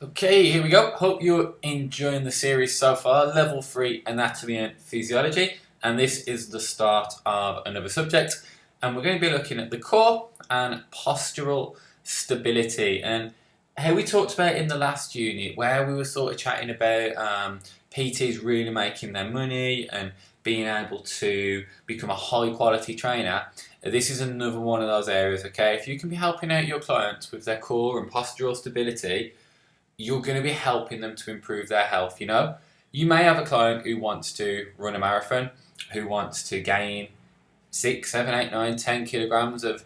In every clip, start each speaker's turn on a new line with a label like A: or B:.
A: Okay, here we go. Hope you're enjoying the series so far. Level 3 Anatomy and Physiology, and this is the start of another subject. And we're going to be looking at the core and postural stability. And how we talked about in the last unit, where we were sort of chatting about PTs really making their money and being able to become a high quality trainer. This is another one of those areas, okay? If you can be helping out your clients with their core and postural stability, you're going to be helping them to improve their health. You may have a client who wants to run a marathon, who wants to gain 6, 7, 8, 9, 10 kilograms of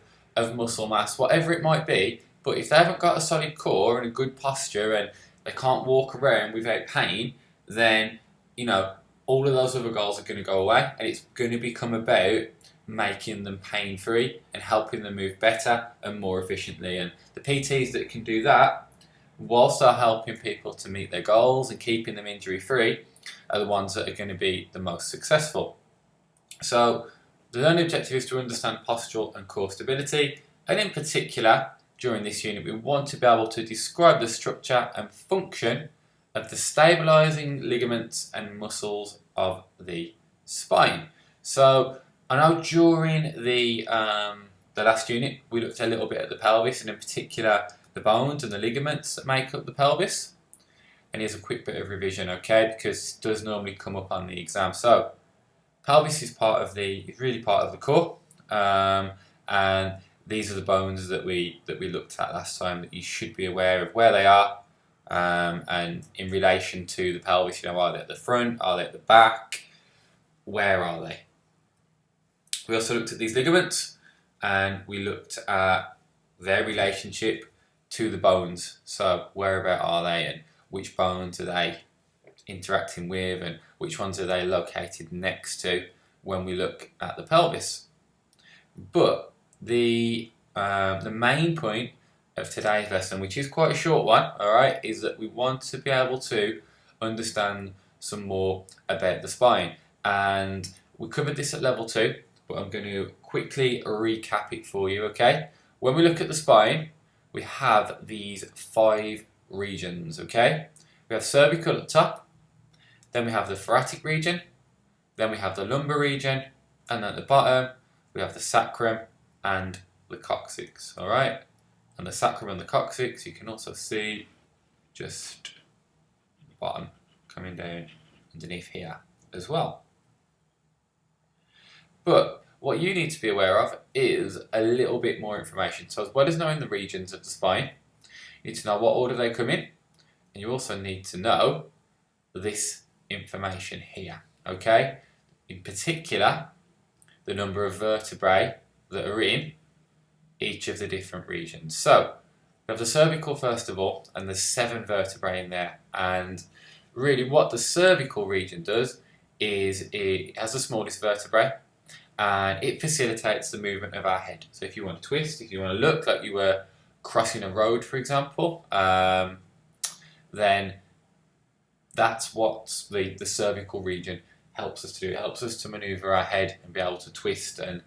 A: muscle mass, whatever it might be. But if they haven't got a solid core and a good posture and they can't walk around without pain, then all of those other goals are going to go away, and it's going to become about making them pain free and helping them move better and more efficiently. And the PTs that can do that, whilst are helping people to meet their goals and keeping them injury free, are the ones that are going to be the most successful. So the learning objective is to understand postural and core stability, and in particular during this unit we want to be able to describe the structure and function of the stabilizing ligaments and muscles of the spine. So I know during the last unit we looked a little bit at the pelvis, and in particular the bones and the ligaments that make up the pelvis. And here's a quick bit of revision, okay, because it does normally come up on the exam. So pelvis is really part of the core, and these are the bones that we looked at last time that you should be aware of where they are, and in relation to the pelvis, are they at the front, are they at the back, where are they? We also looked at these ligaments, and we looked at their relationship to the bones. So whereabout are they, and which bones are they interacting with, and which ones are they located next to when we look at the pelvis. But the main point of today's lesson, which is quite a short one, alright, is that we want to be able to understand some more about the spine. And we covered this at level 2, but I'm going to quickly recap it for you, okay? When we look at the spine, we have these 5 regions, okay? We have cervical at the top, then we have the thoracic region, then we have the lumbar region, and at the bottom we have the sacrum and the coccyx, alright? And the sacrum and the coccyx you can also see just the bottom coming down underneath here as well. But what you need to be aware of is a little bit more information. So as well as knowing the regions of the spine, you need to know what order they come in, and you also need to know this information here, okay? In particular, the number of vertebrae that are in each of the different regions. So we have the cervical first of all, and there's 7 vertebrae in there. And really what the cervical region does is it has the smallest vertebrae, and it facilitates the movement of our head. So if you want to twist, if you want to look like you were crossing a road, for example, then that's what the cervical region helps us to do. It helps us to maneuver our head and be able to twist and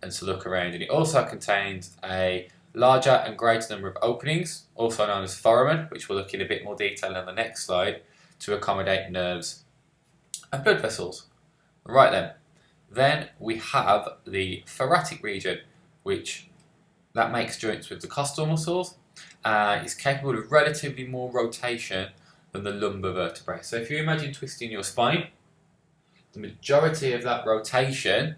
A: to look around. And it also contains a larger and greater number of openings, also known as foramen, which we'll look in a bit more detail on the next slide, to accommodate nerves and blood vessels. Right then we have the thoracic region, which that makes joints with the costal muscles. It's capable of relatively more rotation than the lumbar vertebrae. So if you imagine twisting your spine, the majority of that rotation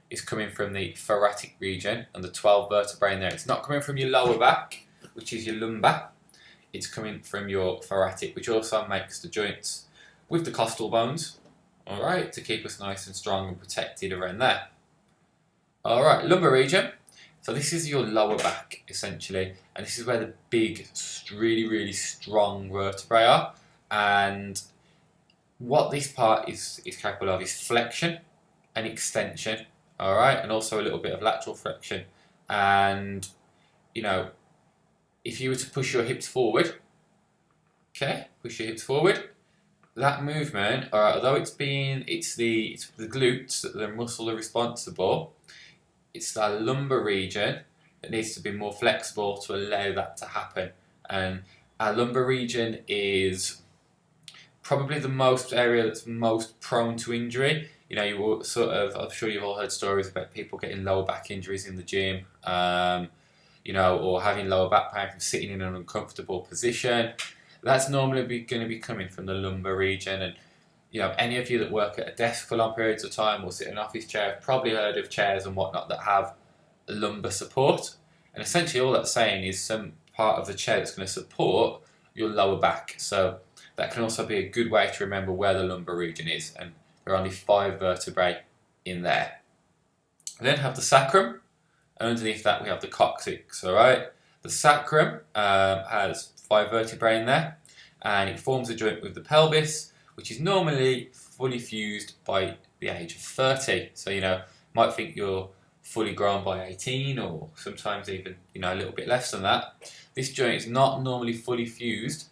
A: is coming from the thoracic region and the 12 vertebrae in there. It's not coming from your lower back, which is your lumbar. It's coming from your thoracic, which also makes the joints with the costal bones, alright, to keep us nice and strong and protected around there. Alright, lumbar region. So this is your lower back, essentially, and this is where the big, really, really strong vertebrae are. And what this part is capable of is flexion and extension, alright, and also a little bit of lateral flexion. And, if you were to push your hips forward, okay, push your hips forward, that movement, although it's the glutes, the muscle are responsible, it's the lumbar region that needs to be more flexible to allow that to happen. And Our lumbar region is probably the most area that's most prone to injury. You know, you will I'm sure you've all heard stories about people getting lower back injuries in the gym, you know, or having lower back pain from sitting in an uncomfortable position. That's normally going to be coming from the lumbar region. And, you know, any of you that work at a desk for long periods of time or sit in an office chair have probably heard of chairs and whatnot that have lumbar support. And essentially all that's saying is some part of the chair that's going to support your lower back. So that can also be a good way to remember where the lumbar region is. And there are only 5 vertebrae in there. We then have the sacrum, and underneath that we have the coccyx. All right, the sacrum has 5 vertebrae in there, and it forms a joint with the pelvis, which is normally fully fused by the age of 30. So, you know, you might think you're fully grown by 18, or sometimes even, you know, a little bit less than that. This joint is not normally fully fused